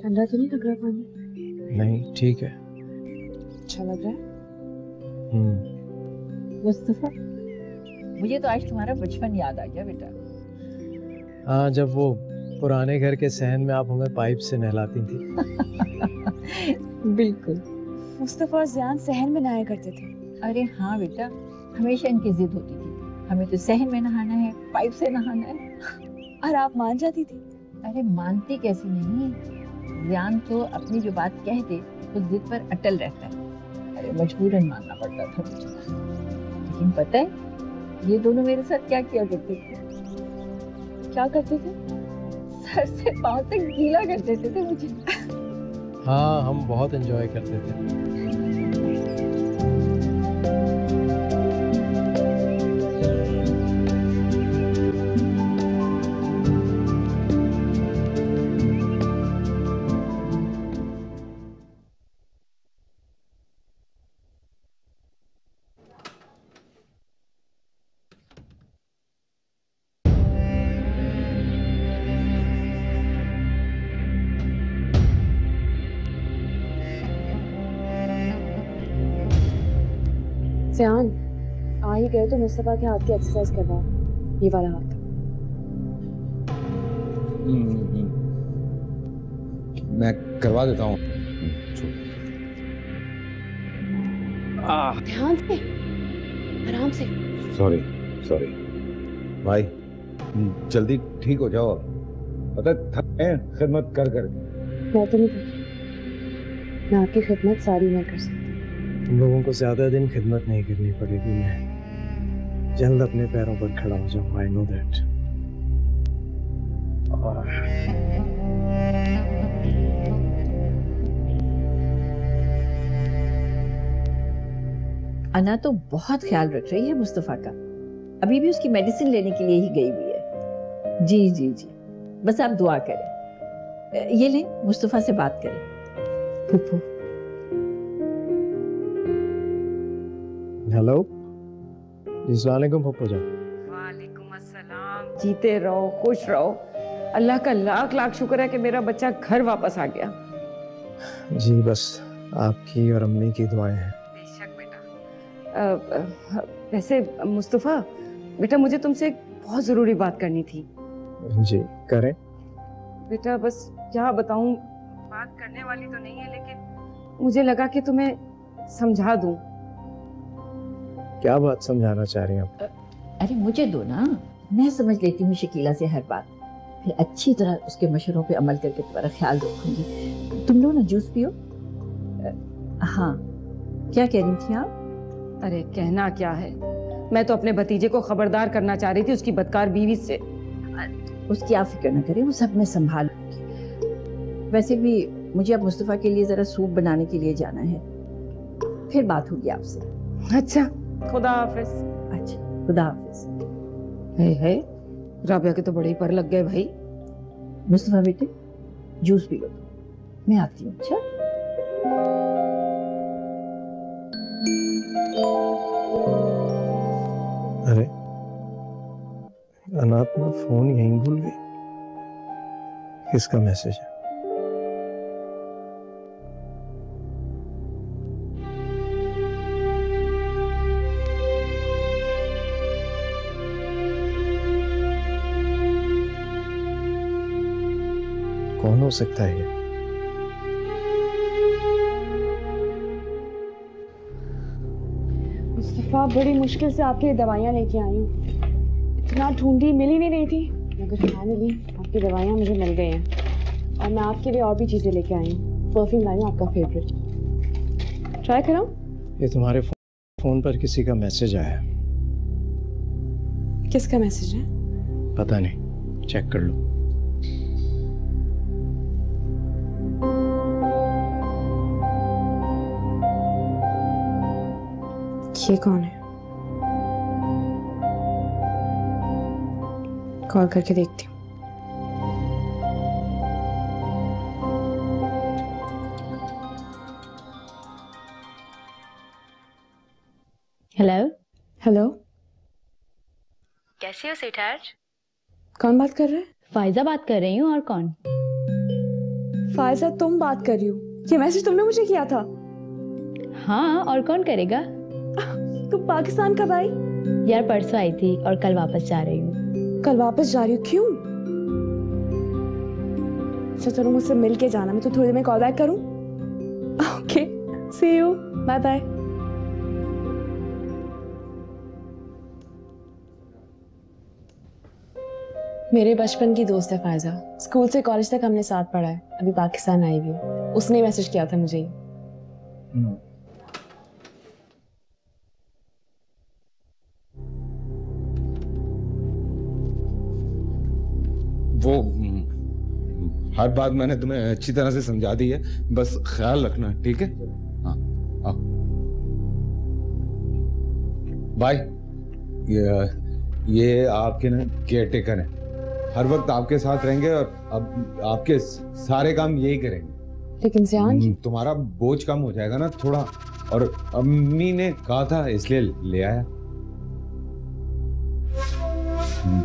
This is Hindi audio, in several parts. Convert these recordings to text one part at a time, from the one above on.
ठंडा तो नहीं लग रहा पानी? नहीं, ठीक है। अच्छा लग रहा है? मुस्तफा, मुझे तो आज तुम्हारा बचपन याद आ गया बेटा। हाँ, जब वो पुराने घर के सहन में आप हमें पाइप से नहलाती थी। बिल्कुल। मुस्तफा और ज़ियान सहन में नहाया करते थे। अरे हाँ बेटा, हमेशा इनकी जिद होती थी, हमें तो सहन में नहाना है, पाइप से नहाना है। और आप मान जाती थी? अरे मानती कैसी नहीं, ज़ियान तो अपनी जो बात कह दे तो जिद पर अटल रहता है। अरे मजबूरन मानना पड़ता था मुझे। लेकिन पता है ये दोनों मेरे साथ क्या किया करते थे? क्या करते थे? सर से पांव तक गीला कर देते थे मुझे। हाँ, हम बहुत एंजॉय करते थे। ज़ियान, आ ही गए तो मुस्तफा के हाथ की एक्सरसाइज करवाओ। ये वाला हाथ। मैं करवा देता हूँ। ध्यान से, आराम से। सॉरी सॉरी भाई, जल्दी ठीक हो जाओ। पता थक गए खिदमत कर कर। मैं तो नहीं थकी। मैं आपकी खिदमत सारी उम्र कर सकती हूँ। तुम लोगों को ज्यादा दिन खिदमत नहीं करनी पड़ेगी। मैं जल्द अपने पैरों पर खड़ा हो जाऊंगा। I know that. अना तो बहुत ख्याल रख रही है मुस्तफा का, अभी भी उसकी मेडिसिन लेने के लिए ही गई हुई है। जी जी जी, बस आप दुआ करें। ये लें, मुस्तफा से बात करें। फूफू। हेलो जी, अस्सलाम वालेकुम फूफू जान। वालेकुम अस्सलाम। जीते रहो, खुश रहो। अल्लाह का लाख लाख शुक्र है कि मेरा बच्चा घर वापस आ गया। जी, बस आपकी और अम्मी की दुआएं हैं। बेशक बेटा। वैसे मुस्तफा बेटा, मुझे तुमसे एक बहुत जरूरी बात करनी थी। जी करें। बेटा बस क्या बताऊं, बात करने वाली तो नहीं है, लेकिन मुझे लगा कि तुम्हें समझा दूं। क्या बात समझाना चाह रही हैं आप? अरे मुझे दो ना, मैं समझ लेती हूँ शकीला से हर बात, फिर अच्छी तरह उसके मशवरों पे अमल करके तुम्हारा ख्याल रखूंगी। तुम लोग ना जूस पियो। हाँ, क्या कह रही थी आप? अरे कहना क्या है, मैं तो अपने भतीजे को खबरदार करना चाह रही थी उसकी बदकार बीवी से। उसकी आप फिक्र न करें, वो सब मैं संभाल लूंगी। वैसे भी मुझे अब मुस्तफा के लिए जरा सूप बनाने के लिए जाना है, फिर बात होगी आपसे। अच्छा, खुदा हाफिज। अच्छा, खुदा हाफिज। है राबिया के तो बड़े ही पर लग गए भाई। मुस्तफा बेटे, जूस पी लो, मैं आती हूँ। अच्छा। अरे अना अपना फोन यहीं भूल गई। किसका मैसेज है? कौन हो सकता है ये? मुस्तफा, बड़ी मुश्किल से आपके लिए दवाइयाँ लेके आई हूँ। इतना ढूंढी, मिल ही नहीं रही थी, मगर फाइनली आपकी दवाइयाँ मुझे मिल गई हैं। और मैं आपके लिए और भी चीज़ें लेके आई हूँ। परफ्यूम लाई हूँ, आपका फेवरेट। ट्राई कराऊँ? ये तुम्हारे फोन पर किसी का मैसेज आया है। किसका मैसेज है? पता नहीं, चेक कर लो। ये कौन है? कॉल करके देखती हूँ। हेलो। हेलो, कैसे हो सेठार? कौन बात कर रहा है? फायजा बात कर रही हूँ, और कौन? फायजा तुम बात कर रही हो? ये मैसेज तुमने मुझे किया था? हाँ, और कौन करेगा? तुम पाकिस्तान कब आई? यार परसों आई थी और कल वापस जा रही हूँ। कल वापस जा रही हो? क्यों? अच्छा चलो, मुझसे मिल के जाना, मैं तो थोड़ी देर में कॉल बैक करूँ। Okay, see you, bye bye. मेरे बचपन की दोस्त है फायजा, स्कूल से कॉलेज तक हमने साथ पढ़ा है। अभी पाकिस्तान आई हुई है, उसने मैसेज किया था मुझे। वो हर बात मैंने तुम्हें अच्छी तरह से समझा दी है, बस ख्याल रखना, ठीक है? हाँ, आओ। भाई, ये आपके ना केयर टेकर हैं, हर वक्त आपके साथ रहेंगे और अब आपके सारे काम यही करेंगे। लेकिन ज़ियान, तुम्हारा बोझ कम हो जाएगा ना थोड़ा, और अम्मी ने कहा था इसलिए ले आया।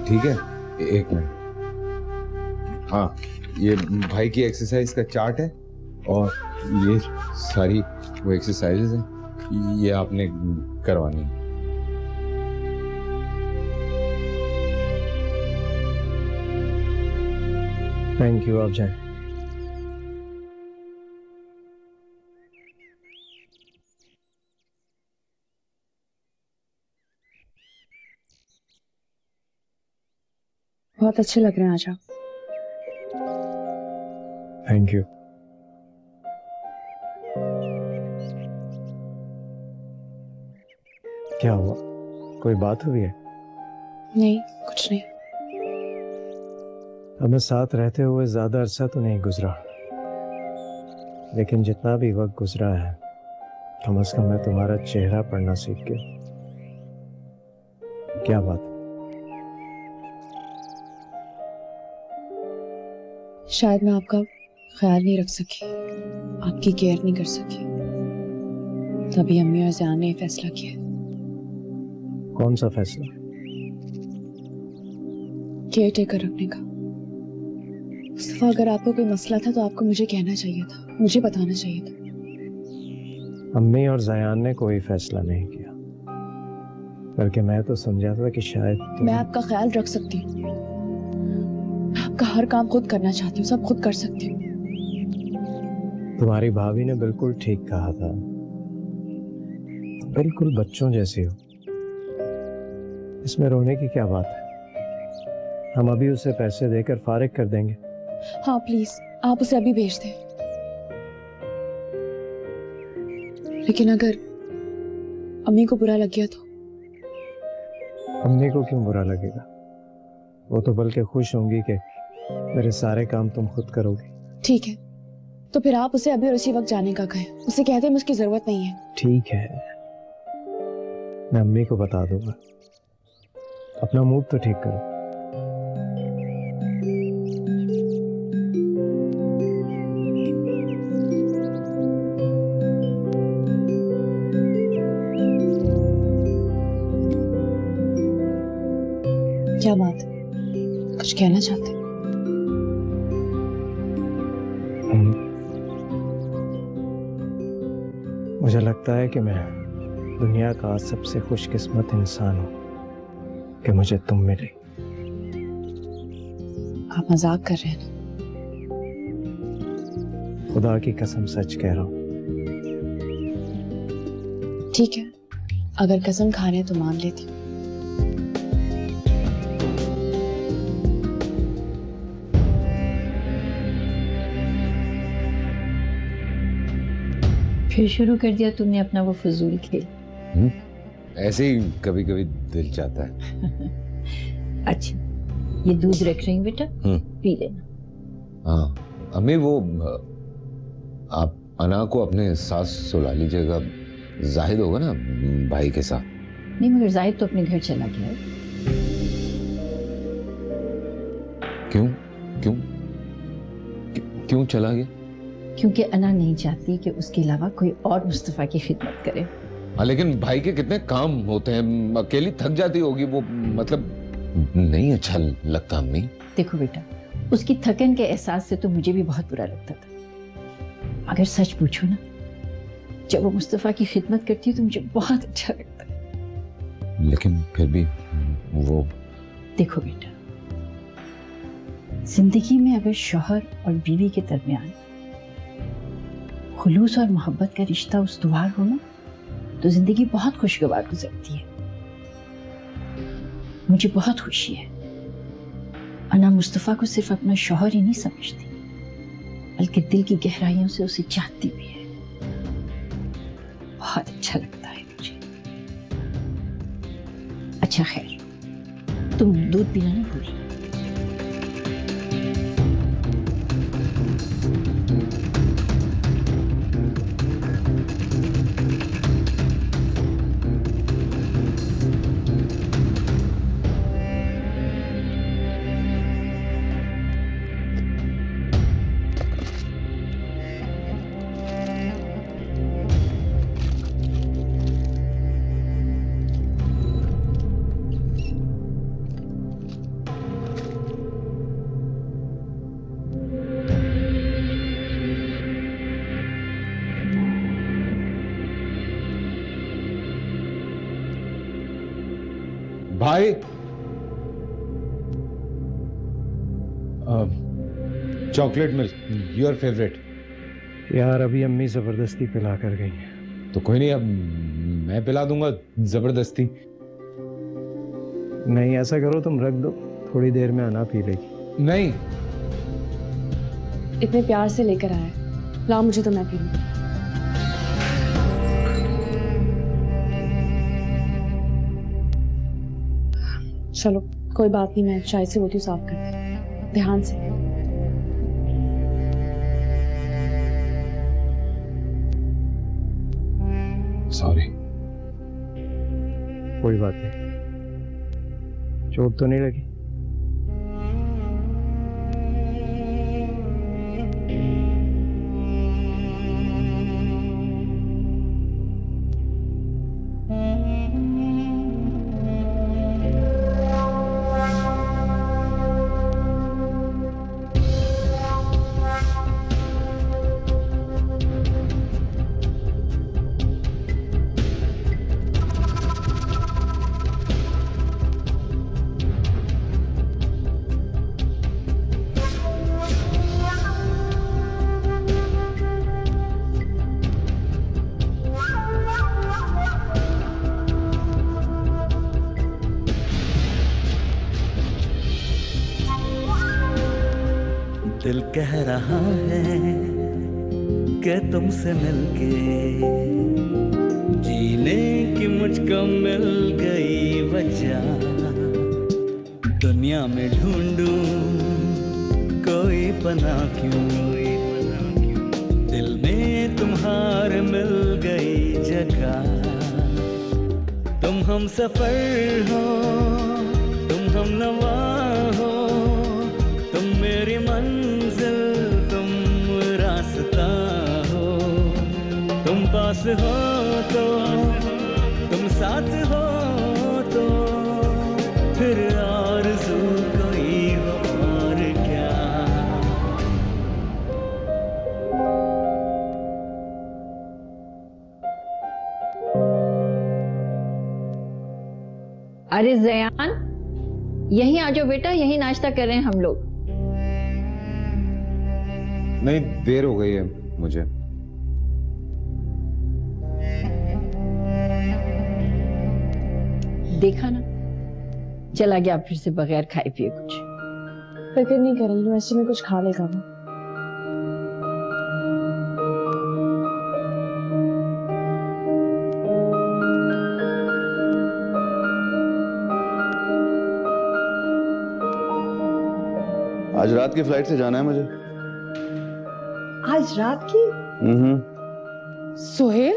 ठीक है, एक मिनट। हाँ, ये भाई की एक्सरसाइज का चार्ट है और ये सारी वो एक्सरसाइजेज हैं, ये आपने करवानी है। थैंक यू, आप जाएं। बहुत अच्छे लग रहे हैं आज आप। Thank you. क्या हुआ, कोई बात हुई है? नहीं, कुछ नहीं। हमें साथ रहते हुए ज्यादा अरसा तो नहीं गुजरा, लेकिन जितना भी वक्त गुजरा है, कम से कम मैं तुम्हारा चेहरा पढ़ना सीख गया। क्या बात? शायद मैं आपका ख्याल नहीं रख सकी, आपकी केयर नहीं कर सकी, तभी अम्मी और ज़ियान ने फैसला किया। कौन सा फैसला? केयर टेकर रखने का। उस दफा अगर आपको कोई मसला था तो आपको मुझे कहना चाहिए था, मुझे बताना चाहिए था। अम्मी और ज़यान ने कोई फैसला नहीं किया, बल्कि मैं तो समझा था कि शायद मैं आपका ख्याल रख सकती हूँ, मैं आपका हर काम खुद करना चाहती हूँ, सब खुद कर सकती हूँ। तुम्हारी भाभी ने बिल्कुल ठीक कहा था, बिल्कुल बच्चों जैसी हो, इसमें रोने की क्या बात है? हम अभी उसे पैसे देकर फारिग कर देंगे। हाँ प्लीज, आप उसे अभी भेज दें। लेकिन अगर अम्मी को बुरा लग गया तो? अम्मी को क्यों बुरा लगेगा? वो तो बल्कि खुश होंगी कि मेरे सारे काम तुम खुद करोगे। ठीक है, तो फिर आप उसे अभी और इसी वक्त जाने का कहें, उसे कहते हैं मुझकी जरूरत नहीं है। ठीक है, मैं अम्मी को बता दूंगा। अपना मूड तो ठीक करो। क्या बात है, कुछ कहना चाहते हैं? मुझे लगता है कि मैं दुनिया का सबसे खुशकिस्मत इंसान हूँ कि मुझे तुम मिली। आप मजाक कर रहे हैं ना? खुदा की कसम सच कह रहा हूँ। ठीक है, अगर कसम खा रहे हैं तो मान लेती हूँ। फिर शुरू कर दिया तुमने अपना वो फजूल खेल। ऐसे ही कभी कभी दिल चाहता है। अच्छा, ये दूध रख रही हूँ बेटा, पी लेना। हाँ अम्मी, वो आप अना को अपने साथ सुला लीजिएगा, जाहिद होगा ना भाई के साथ। नहीं, मगर जाहिद तो अपने घर चला गया है। क्यों क्यों क्यों चला गया? क्योंकि अना नहीं चाहती कि उसके अलावा कोई और मुस्तफा की खिदमत करे। हाँ, लेकिन भाई के कितने काम होते हैं, अकेली थक जाती होगी वो, मतलब नहीं अच्छा लगता अम्मी। देखो बेटा, उसकी थकन के एहसास से तो मुझे भी बहुत बुरा लगता था, मगर सच पूछो ना, जब वो मुस्तफा की खिदमत करती है तो मुझे बहुत अच्छा लगता है। लेकिन फिर भी वो, देखो बेटा, जिंदगी में अगर शौहर और बीवी के दरमियान खुलूस और मोहब्बत का रिश्ता उस्तवार हो ना, तो जिंदगी बहुत खुशगवार गुजरती है। मुझे बहुत खुशी है अना मुस्तफा को सिर्फ अपना शौहर ही नहीं समझती, बल्कि दिल की गहराइयों से उसे चाहती भी है। बहुत अच्छा लगता है मुझे। अच्छा खैर, तुम दूध पीना नहीं भूलना। भाई, चॉकलेट मिल्क, योर फेवरेट। यार अभी अम्मी जबरदस्ती पिला कर गई हैं। तो कोई नहीं, अब मैं पिला दूंगा जबरदस्ती। नहीं, ऐसा करो तुम रख दो, थोड़ी देर में आना पी लेगी। नहीं, इतने प्यार से लेकर आया है, लाओ मुझे तो मैं पी लूं। चलो कोई बात नहीं, मैं चाय से रोटी साफ करती, ध्यान से। सॉरी। कोई बात नहीं, चोट तो नहीं लगी? दिल कह रहा है कि तुमसे मिलके जीने की मुझको मिल गई वजह। दुनिया में ढूंढूं कोई पनाह क्यों, दिल में तुम्हारे मिल गई जगह। तुम हम सफर हो, तुम हम नवा हो, तुम मेरी मंजिल, तुम रास्ता हो। तुम पास हो तो, तुम साथ हो तो, फिर आरज़ू कोई हो और क्या। अरे ज़यान, यहीं आ जाओ बेटा, यहीं नाश्ता कर रहे हैं हम लोग। नहीं, देर हो गई है मुझे। देखा ना, चला गया फिर से बगैर खाए पिए कुछ। फिक्र नहीं करेंगी, वैसे में कुछ खा लेगा वो। आज रात की फ्लाइट से जाना है मुझे। आज रात की? सोहेल,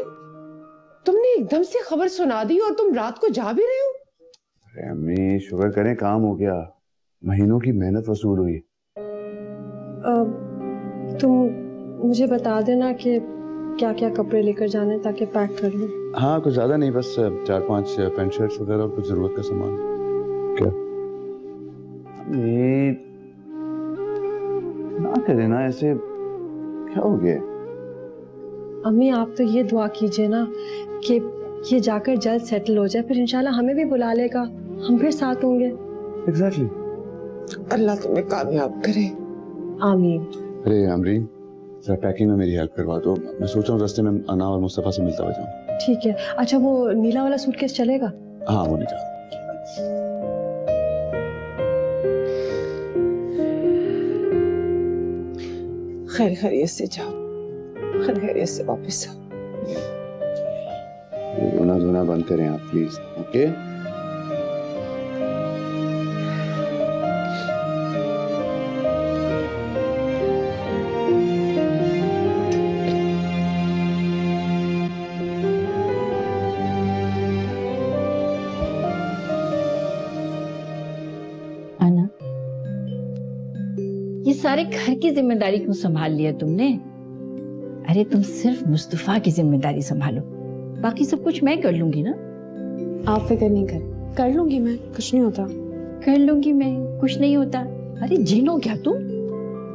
तुमने एकदम से खबर सुना दी और तुम रात को जा भी रहे हो? अरे अम्मी, शुक्र करें काम हो गया, महीनों की मेहनत वसूल हुई। तुम मुझे बता देना कि क्या क्या कपड़े लेकर जाने ताकि पैक कर लूं। हाँ, कुछ ज्यादा नहीं, बस 4-5 पैंट शर्ट्स वगैरह और कुछ जरूरत का सामान। क्या ये ना करे ना ऐसे, क्या हो गया? अम्मी आप तो ये दुआ कीजिए ना कि ये जाकर जल्द सेटल हो जाए, फिर इंशाल्लाह हमें भी बुला लेगा, हम फिर साथ होंगे। एग्जैक्टली। अल्लाह तुम्हें कामयाब करे। आमीन। अरे अमरीन, जरा पैकिंग में मेरी हेल्प करवा दो। मैं सोच रहा हूँ रास्ते में अना और मुस्तफ़ा से मिलता हुआ जाऊँ। ठीक है। अच्छा वो नीला वाला सूटकेस चलेगा? हाँ वो निकाल। खैर खैरियत से जाओ, खैर खैरियत से वापस आओ। रोना धोना बंद करें आप प्लीज, ओके? आना, ये सारे घर की जिम्मेदारी क्यों संभाल लिया तुमने? अरे तुम सिर्फ मुस्तफा की जिम्मेदारी संभालो, बाकी सब कुछ मैं कर लूंगी ना। आप फिक्र नहीं कर लूंगी मैं, कुछ नहीं होता। कर लूंगी मैं, कुछ नहीं होता। अरे जीनो क्या तुम?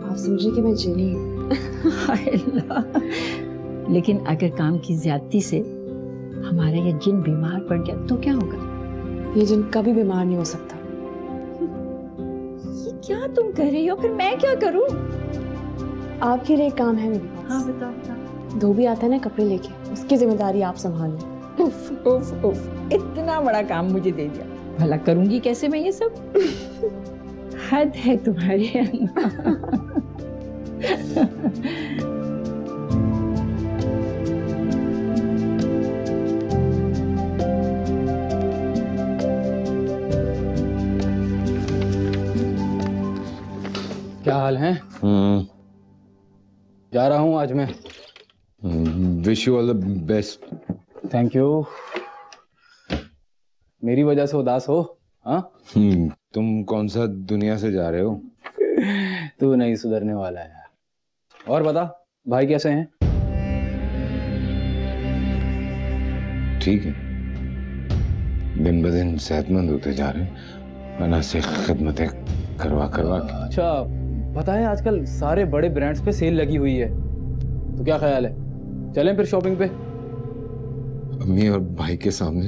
आप समझे कि मैं जीनी हूँ। हाय अल्लाह। लेकिन अगर काम की ज्यादती से हमारा ये जिन बीमार पड़ गया तो क्या होगा? ये जिन कभी बीमार नहीं हो सकता। ये क्या तुम कर रही हो? फिर मैं क्या करूं? आपके लिए एक काम है मेरे पास। हाँ बताओ। धोबी आता है ना कपड़े लेके, उसकी जिम्मेदारी आप संभालो। उफ उफ उफ, इतना बड़ा काम मुझे दे दिया, भला करूंगी कैसे मैं ये सब? हद है तुम्हारे अंदर। क्या हाल है? जा रहा हूँ आज मैं। Wish you all the best. Thank you. मेरी वजह से उदास हो? हाँ? तुम कौन सा दुनिया से जा रहे हो? तू नहीं सुधरने वाला है यार। और बता, भाई कैसे हैं? ठीक है, दिन ब दिन सेहतमंद होते जा रहे हैं, अना से खिदमतें करवा करवा के। अच्छा, पता है आजकल सारे बड़े ब्रांड्स पे सेल लगी हुई है, तो क्या ख्याल है, चलें फिर शॉपिंग पे? अम्मी और भाई के सामने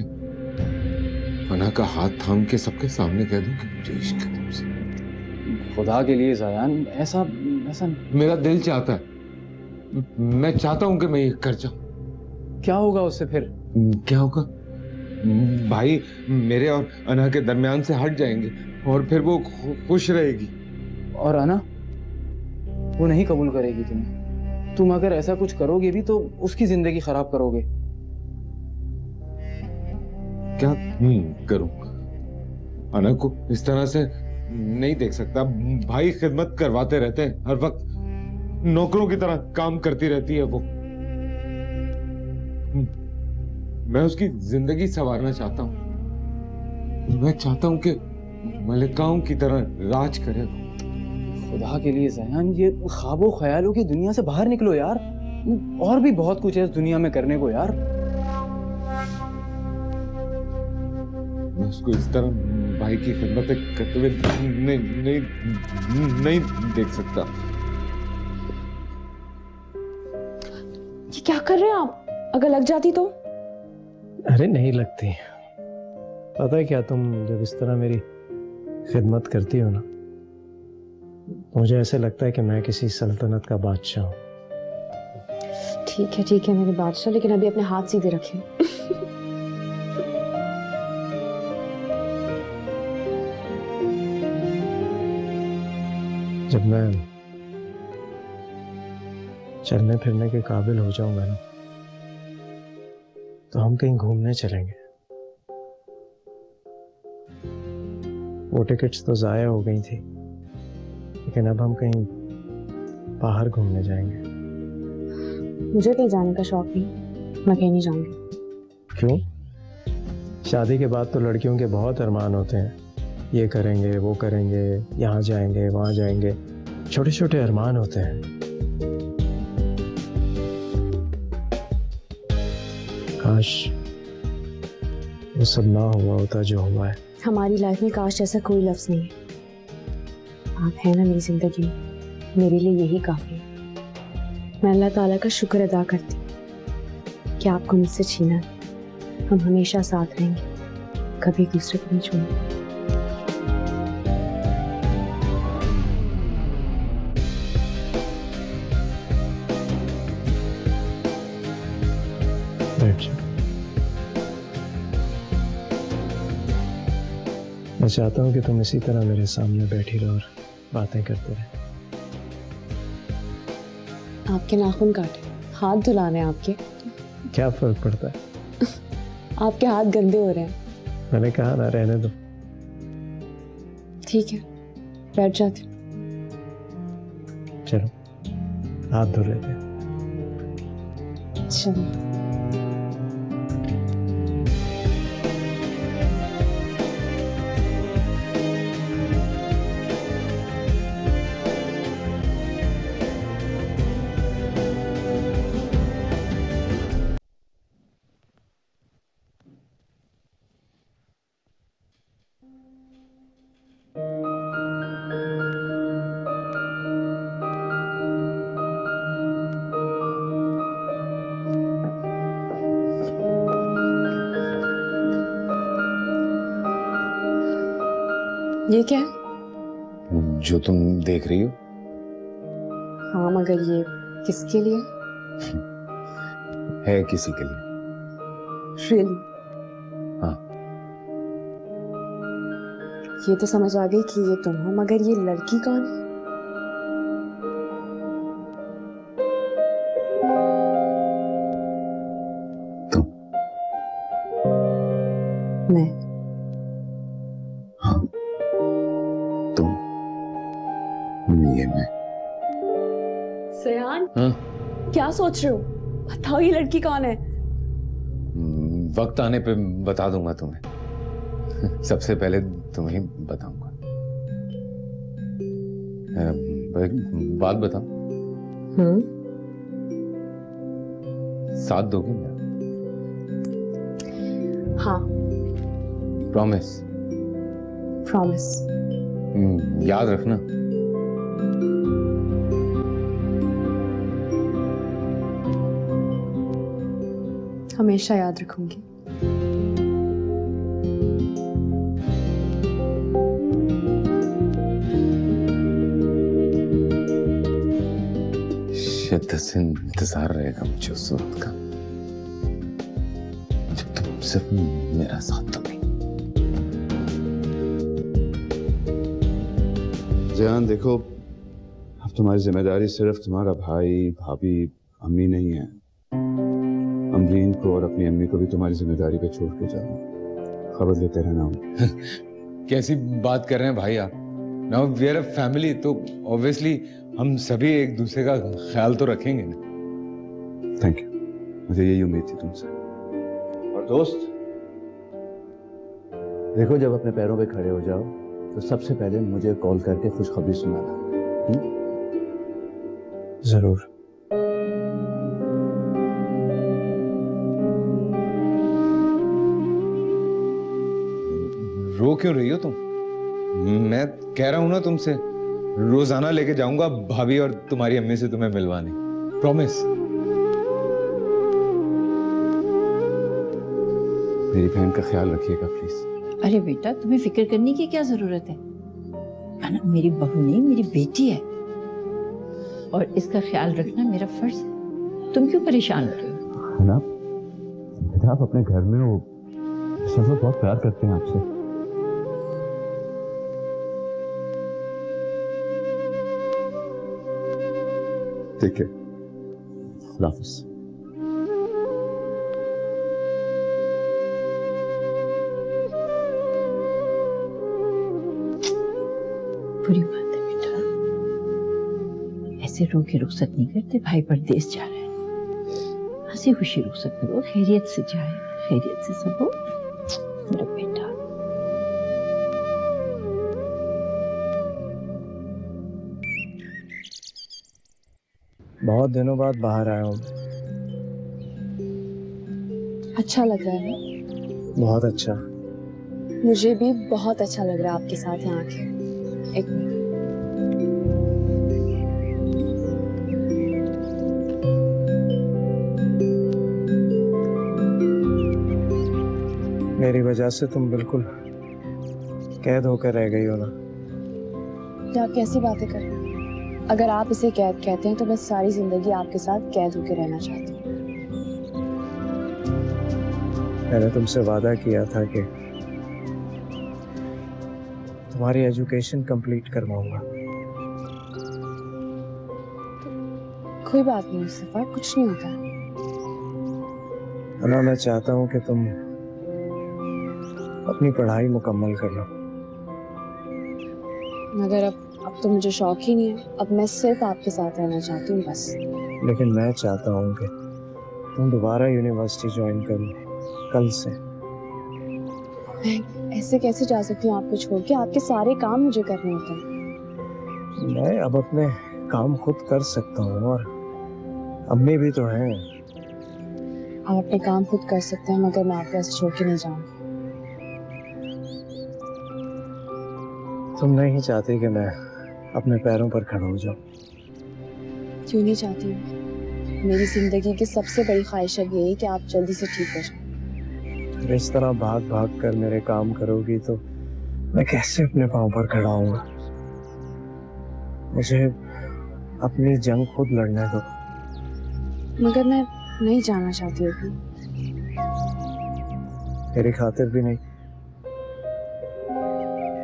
अना का हाथ थाम के सबके सामने कह दूं कि मुझे इश्क है तुमसे। खुदा के लिए ज़यान, ऐसा ऐसा मेरा दिल चाहता है, मैं चाहता हूं कि मैं ये कर जाऊं। क्या होगा उससे फिर? क्या होगा? भाई मेरे और अना के दरमियान से हट जाएंगे और फिर वो खुश रहेगी। और अना वो नहीं कबूल करेगी तुम्हें। तुम अगर ऐसा कुछ करोगे भी तो उसकी जिंदगी खराब करोगे। क्या करूं? अना को इस तरह से नहीं देख सकता। भाई खिदमत करवाते रहते हैं, हर वक्त नौकरों की तरह काम करती रहती है वो। मैं उसकी जिंदगी संवारना चाहता हूं। मैं चाहता हूं कि मलिकाओं की तरह राज करे। खुदा के लिए ज़यान, ये ख्वाबों ख्यालों की दुनिया से बाहर निकलो यार। और भी बहुत कुछ है इस दुनिया में करने को यार। मैं उसको इस तरह भाई की खिदमत करते हुए नहीं देख सकता। ये क्या कर रहे हैं आप? अगर लग जाती तो? अरे नहीं लगती। पता है क्या, तुम जब इस तरह मेरी खिदमत करती हो ना, मुझे ऐसे लगता है कि मैं किसी सल्तनत का बादशाह हूँ। ठीक है मेरे बादशाह, लेकिन अभी अपने हाथ सीधे रखें। जब मैं चलने फिरने के काबिल हो जाऊंगा ना, तो हम कहीं घूमने चलेंगे। वो टिकट्स तो जाया हो गई थी, लेकिन अब हम कहीं बाहर घूमने जाएंगे। मुझे कहीं जाने का शौक नहीं, मैं कहीं नहीं जाऊंगी। क्यों? शादी के बाद तो लड़कियों के बहुत अरमान होते हैं, ये करेंगे वो करेंगे, यहाँ जाएंगे वहाँ जाएंगे, छोटे छोटे अरमान होते हैं। काश वो सब ना हुआ होता जो हुआ है। हमारी लाइफ में काश जैसा कोई लफ्ज नहीं है। आप हैं ना मेरी जिंदगी में, मेरे लिए यही काफी है। मैं अल्लाह ताला का शुक्र अदा करती हूँ कि आपको मुझसे छीना है। हम हमेशा साथ रहेंगे, कभी एक दूसरे को नहीं छोड़ेंगे। बैठ जाओ। मैं चाहता हूँ कि तुम इसी तरह मेरे सामने बैठी रहो और बातें करते रहे। आपके नाखून काटे, हाथ धुलाने आपके। क्या फर्क पड़ता है? आपके हाथ गंदे हो रहे हैं। मैंने कहा ना, रहने दो। ठीक है, बैठ जाती हूँ। चलो हाथ धो लेते हैं। चलो। ये क्या है? जो तुम देख रही हो। हाँ, मगर ये किसके लिए? है किसी के लिए। Really? हाँ। ये तो समझ आ गई कि ये तुम हो, मगर ये लड़की कौन है? तुम। मैं। हाँ, तुम। ये मैं। सयान, हाँ? क्या सोच रहे हो? बताओ ये लड़की कौन है? वक्त आने पे बता दूंगा तुम्हें। सबसे पहले तुम्हें बताऊंगा। एक बात बताओ। साथ दोगे मेरा? हाँ। प्रॉमिस? प्रॉमिस। याद रखना। हमेशा याद रखूंगी। शिद्दत से इंतजार रहेगा मुझे उस वक्त का जब तुम सिर्फ मेरा साथ दोगे। ज़यान देखो, अब तुम्हारी जिम्मेदारी सिर्फ तुम्हारा भाई, भाभी, अम्मी नहीं है। अमरीन को और अपनी अम्मी को भी तुम्हारी जिम्मेदारी पे छोड़ के जाना। खबर लेते रहना। कैसी बात कर रहे हैं भाई आप? Now we are a family, तो ऑब्वियसली हम सभी एक दूसरे का ख्याल तो रखेंगे ना। थैंक यू, मुझे यही उम्मीद थी तुमसे। और दोस्त देखो, जब अपने पैरों पे खड़े हो जाओ तो सबसे पहले मुझे कॉल करके खुशखबरी सुनाना। जरूर। रो क्यों रही हो तुम? मैं कह रहा हूं ना तुमसे, रोजाना लेके जाऊंगा भाभी और तुम्हारी अम्मी से तुम्हें मिलवाने। प्रॉमिस। मेरी बहन का ख्याल रखिएगा प्लीज। अरे बेटा, तुम्हें फिक्र करने की क्या जरूरत है? अना मेरी बहू नहीं, मेरी बेटी है, और इसका ख्याल रखना मेरा फर्ज है। तुम क्यों परेशान हो रहे हो? है ना, आप अपने घर में हो, सब लोग बहुत प्यार करते हैं आपसे। ठीक है, खुदा हाफिज़। बुरी बात है बेटा, ऐसे रो के रुखसत नहीं करते। भाई परदेस जा रहे हैं, हंसी खुशी रुखसत करो, खैरियत से जाए, खैरियत से सब हो। मेरा बेटा बहुत दिनों बाद बाहर आया हूँ। अच्छा लग रहा है ना? बहुत अच्छा। मुझे भी बहुत अच्छा लग रहा है आपके साथ यहाँ आके। एक मिनट। वजह से तुम बिल्कुल कैद होकर रह गई हो ना। क्या आप कैसी बातें कर रहे हैं? अगर आप इसे कैद कहते हैं तो मैं सारी जिंदगी आपके साथ कैद होकर रहना चाहती हूँ। मैंने तुमसे वादा किया था कि तुम्हारी एजुकेशन कंप्लीट करवाऊंगा। कोई बात नहीं मुस्तफा, कुछ नहीं होता। अना, मैं चाहता हूँ कि तुम अपनी पढ़ाई मुकम्मल कर लो। मगर अब तो मुझे शौक ही नहीं है। अब मैं सिर्फ आपके साथ रहना चाहती हूँ बस। लेकिन मैं चाहता हूँ कि तुम दोबारा यूनिवर्सिटी ज्वाइन करो कल से। मैं ऐसे कैसे जा सकती हूँ आपको छोड़ के? आपके सारे काम मुझे करने होते हैं। मैं अब अपने काम खुद कर सकता हूँ और अम्मी भी तो हैं। आप अपने काम खुद कर सकते हैं मगर मैं आपको ऐसे छोड़ के नहीं जाऊंगी। तुम नहीं चाहती कि मैं अपने पैरों पर खड़ा हो जाऊं? क्यों नहीं चाहती हूँ? मेरी जिंदगी की सबसे बड़ी ख्वाहिश अब यही कि आप जल्दी से ठीक हो जाओ। इस तरह भाग भाग कर मेरे काम करोगी तो मैं कैसे अपने पांव पर खड़ा होऊंगा? मुझे अपनी जंग खुद लड़ने दो। मगर मैं नहीं जाना चाहती अभी। मेरी खातिर भी नहीं।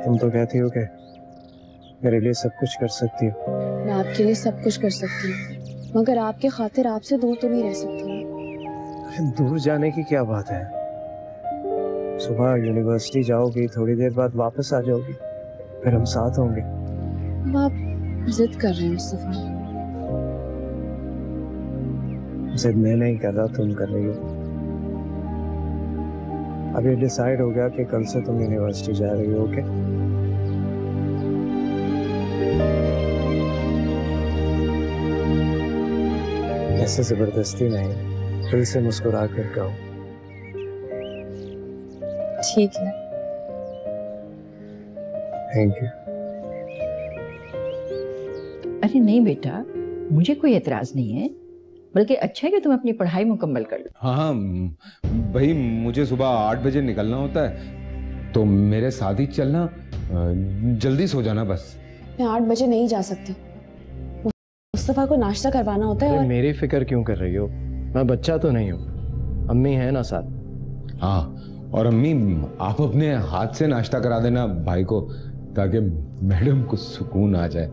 तुम तो कहती हो कि मेरे लिए सब कुछ कर सकती हो। मैं आपके लिए सब कुछ कर सकती हूँ मगर आपके खातिर आपसे दूर तो नहीं रह सकती। दूर जाने की क्या बात है? सुबह यूनिवर्सिटी जाओगी, थोड़ी देर बाद वापस आ जाओगी, फिर हम साथ होंगे। आप जिद कर रहे हैं मुस्तफा। जिद मैं नहीं कर रहा, तुम कर रही हो। अब ये डिसाइड हो गया कि कल से तुम यूनिवर्सिटी जा रही हो। ओके? ऐसे जबरदस्ती नहीं, दिल से मुस्कुरा कर कहो। ठीक है। Thank you. अरे नहीं बेटा, मुझे कोई एतराज नहीं है, बल्कि अच्छा है कि तुम अपनी पढ़ाई मुकम्मल कर लो। हाँ भाई, मुझे सुबह 8 बजे निकलना होता है तो मेरे साथ ही चलना। जल्दी सो जाना बस। मैं 8 बजे नहीं जा सकती। मुस्तफा को नाश्ता करवाना होता है। और मेरी फिक्र क्यों कर रही हो? मैं बच्चा तो नहीं हूँ, अम्मी है ना साथ। हाँ, और अम्मी आप अपने हाथ से नाश्ता करा देना भाई को, ताकि मैडम को सुकून आ जाए।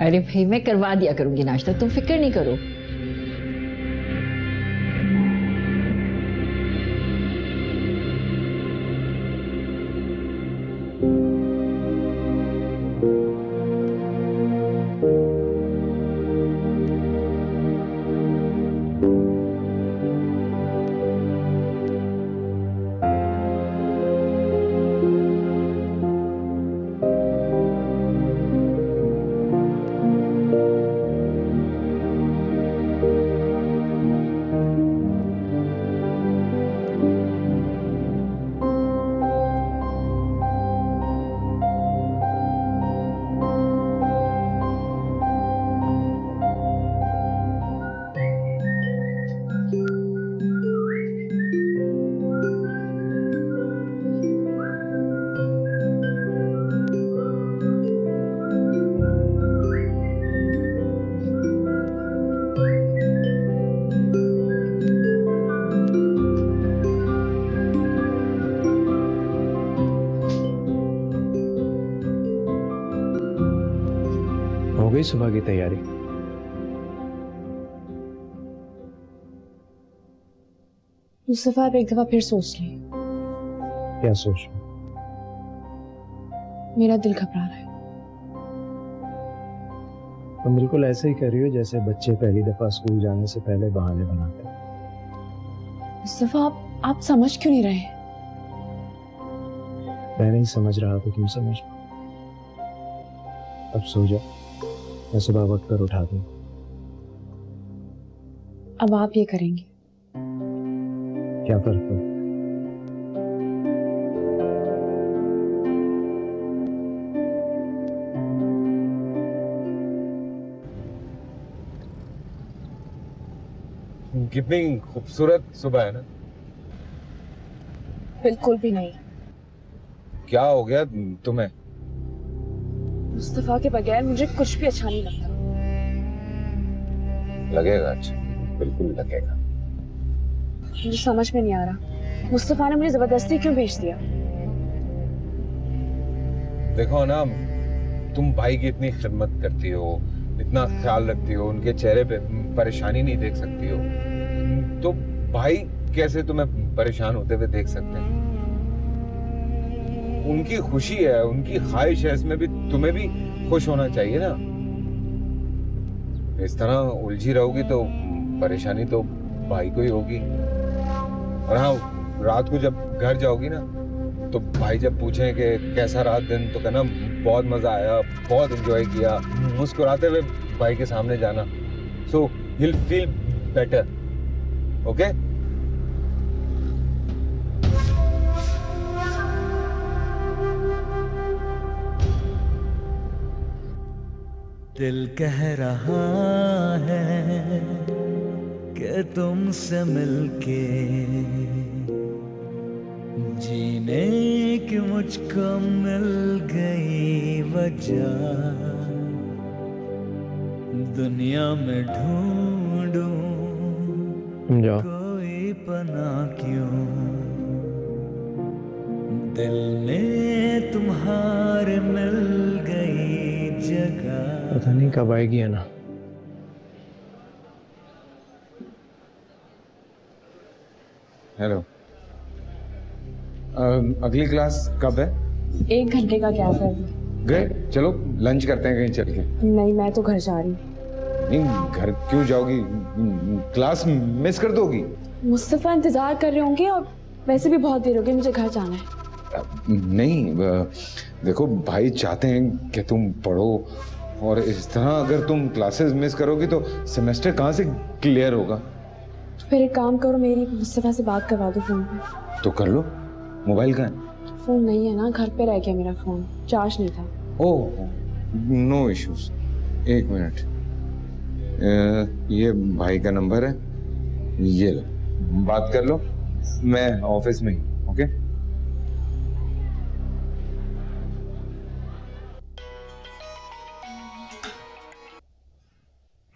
अरे भाई, मैं करवा दिया करूंगी नाश्ता, तुम फिक्र नहीं करो। हो गई सुबह की तैयारी? मुस्तफा आप एक दफा फिर सोच लें। क्या सोच? मेरा दिल घबरा रहा है। तुम बिल्कुल ऐसे ही कर रही हो जैसे बच्चे पहली दफा स्कूल जाने से पहले बहाने बनाते हैं। मुस्तफा आप समझ क्यों नहीं रहे? मैं नहीं समझ रहा तो तुम समझ। अब सो जाओ, मैं सुबह वक्त पर उठा दूं। अब आप ये करेंगे? क्या फर्क पड़ता? कितनी खूबसूरत सुबह है ना? बिल्कुल भी नहीं। क्या हो गया तुम्हें? मुस्तफा के बगैर मुझे कुछ भी अच्छा नहीं लगता। लगेगा अच्छा, बिल्कुल लगेगा। मुझे समझ में नहीं आ रहा मुस्तफा ने मुझे जबरदस्ती क्यों भेज दिया। देखो ना, तुम भाई की इतनी खिदमत करती हो, इतना ख्याल रखती हो, उनके चेहरे पे परेशानी नहीं देख सकती हो, तो भाई कैसे तुम्हें परेशान होते हुए देख सकते हैं? उनकी खुशी है, उनकी ख्वाहिश है, इसमें भी तुम्हें भी खुश होना चाहिए ना। इस तरह उलझी रहोगी तो परेशानी तो भाई को ही होगी। और हाँ, रात को जब घर जाओगी ना, तो भाई जब पूछें कि कैसा रहा दिन, तो कहना बहुत मजा आया, बहुत एंजॉय किया। मुस्कुराते हुए भाई के सामने जाना, so he will feel better. Okay? दिल कह रहा है कि तुमसे मिलके जीने की मुझको मिल गई वजह। दुनिया में ढूंढूं कोई पनाह क्यों, दिल में तुम्हारे मिल गई जगह। पता नहीं कब आएगी है ना। हेलो, अगली क्लास कब है? 1 घंटे का गैप है। गए, चलो लंच करते हैं कहीं चल के। नहीं, मैं तो घर जा रही हूँ। नहीं, घर क्यों जाओगी? क्लास मिस कर दोगी। मुस्तफा इंतजार कर रहे होंगे और वैसे भी बहुत देर हो गई, मुझे घर जाना है। नहीं, देखो भाई चाहते हैं कि तुम पढ़ो, और इस तरह अगर तुम क्लासेस मिस करोगी तो सेमेस्टर कहाँ से क्लियर होगा? तो फिर एक काम करो, मेरी मुस्तफा से बात करवा दो फोन पे। तो कर लो, मोबाइल कहाँ है? फोन नहीं है ना, घर पे रह गया मेरा फोन, चार्ज नहीं था। ओह, नो इश्यूज। 1 मिनट, ये भाई का नंबर है, ये लो, बात कर लो, मैं ऑफिस में ही। ओके?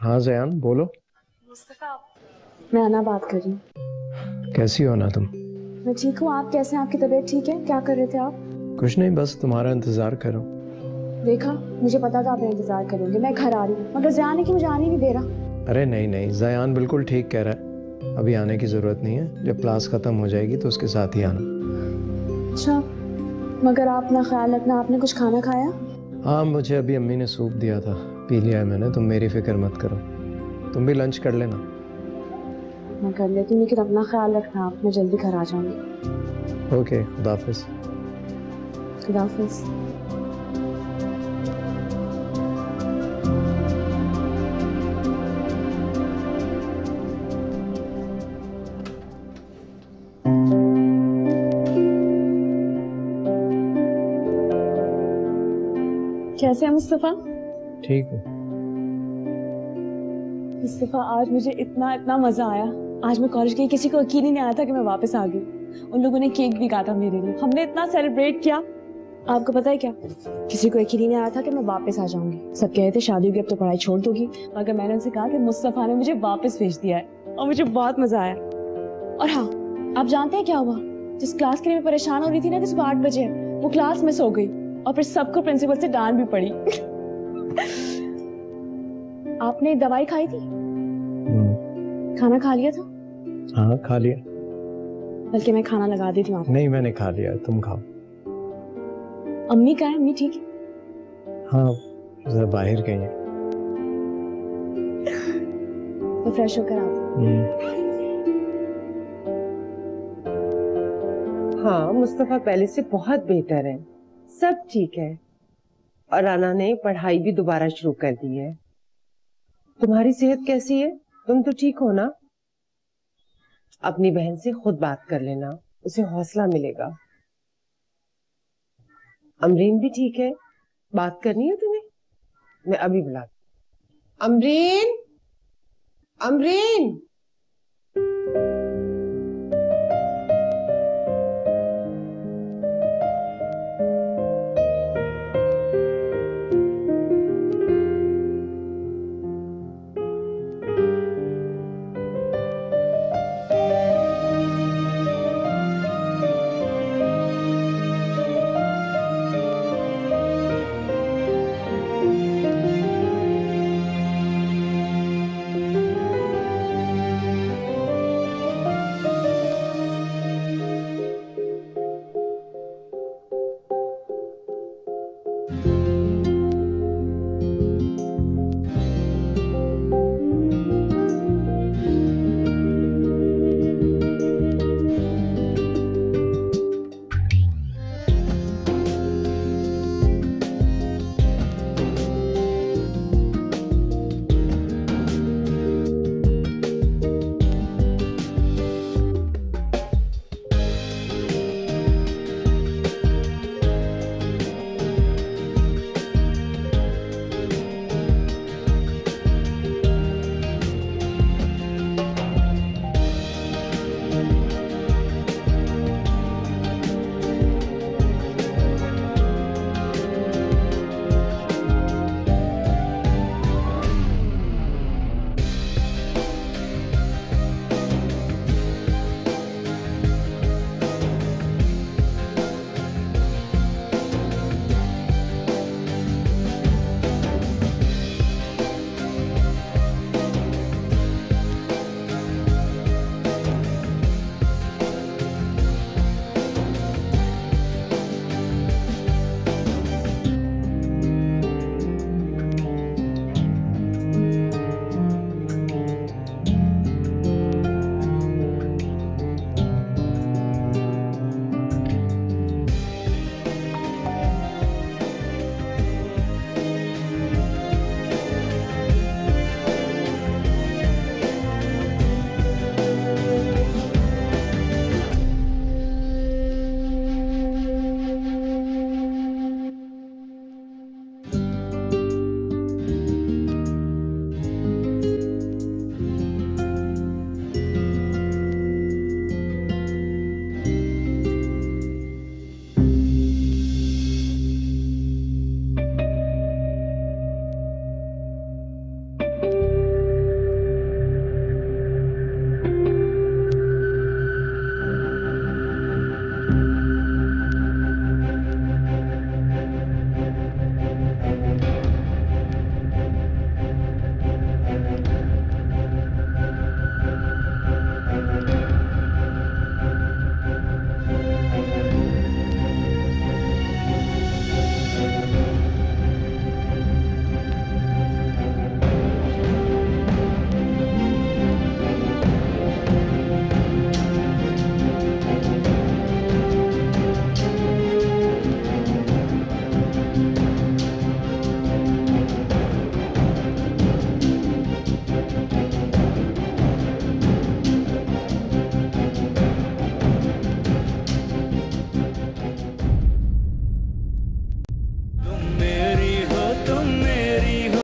हाँ जयान, बोलो। मुस्तफा, मैं आना बात कर रही हूँ। कैसी हो ना तुम? मैं ठीक हूँ, आप कैसे हैं? आपकी तबीयत ठीक है? क्या कर रहे थे आप? कुछ नहीं, बस तुम्हारा इंतजार करो। देखा, मुझे पता था आप मेरा इंतजार करोगे। मैं घर आ रही हूँ, मगर जयान है कि मुझे आने नहीं दे रहा। अरे नहीं नहीं, जयान बिल्कुल ठीक कह रहा है, अभी आने की जरूरत नहीं है। जब क्लास खत्म हो जाएगी तो उसके साथ ही आना। अच्छा, मगर आप अपना ख्याल रखना। आपने कुछ खाना खाया? हाँ, मुझे अभी अम्मी ने सूप दिया था, पी लिया है मैंने। तुम मेरी फिक्र मत करो, तुम भी लंच कर लेना। मैं कर लेती हूँ, लेकिन अपना ख्याल रखना आप। मैं जल्दी घर आ जाऊंगी। ओके, खुदा हाफिज। खुदा हाफिज। कैसे है मुस्तफा? ठीक हूँ। मुस्तफा, आज मुझे इतना इतना मजा आया। आज मैं कॉलेज गई, किसी को यकीन ही नहीं आया था कि मैं वापस आ गई। उन लोगों ने केक भी काटा मेरे लिए, हमने इतना सेलिब्रेट किया। आपको पता है क्या, किसी को यकीन ही नहीं आया था कि मैं वापस आ जाऊंगी। सब कह रहे थे शादी होगी अब तो पढ़ाई छोड़ दोगी, मगर मैंने उनसे कहा कि मुस्तफा ने मुझे वापस भेज दिया है और मुझे बहुत मजा आया। और हाँ, आप जानते हैं क्या हुआ? जिस क्लास के लिए मैं परेशान हो रही थी ना कि सुबह 8 बजे, वो क्लास मिस हो गई और फिर सबको प्रिंसिपल से डांट भी पड़ी। आपने दवाई खाई थी? खाना खा लिया था? हाँ, खा लिया। बल्कि मैं खाना लगा देती हूँ। नहीं, मैंने खा लिया, तुम खाओ। अम्मी कहाँ है? अम्मी ठीक है? हाँ, जरा बाहर गई हैं। तो फ्रेश होकर आते। हाँ, मुस्तफा पहले से बहुत बेहतर है, सब ठीक है। और राना ने पढ़ाई भी दोबारा शुरू कर दी है। तुम्हारी सेहत कैसी है? तुम तो ठीक हो ना? अपनी बहन से खुद बात कर लेना, उसे हौसला मिलेगा। अमरीन भी ठीक है, बात करनी है तुम्हें? मैं अभी बुलाती। अमरीन, अमरीन।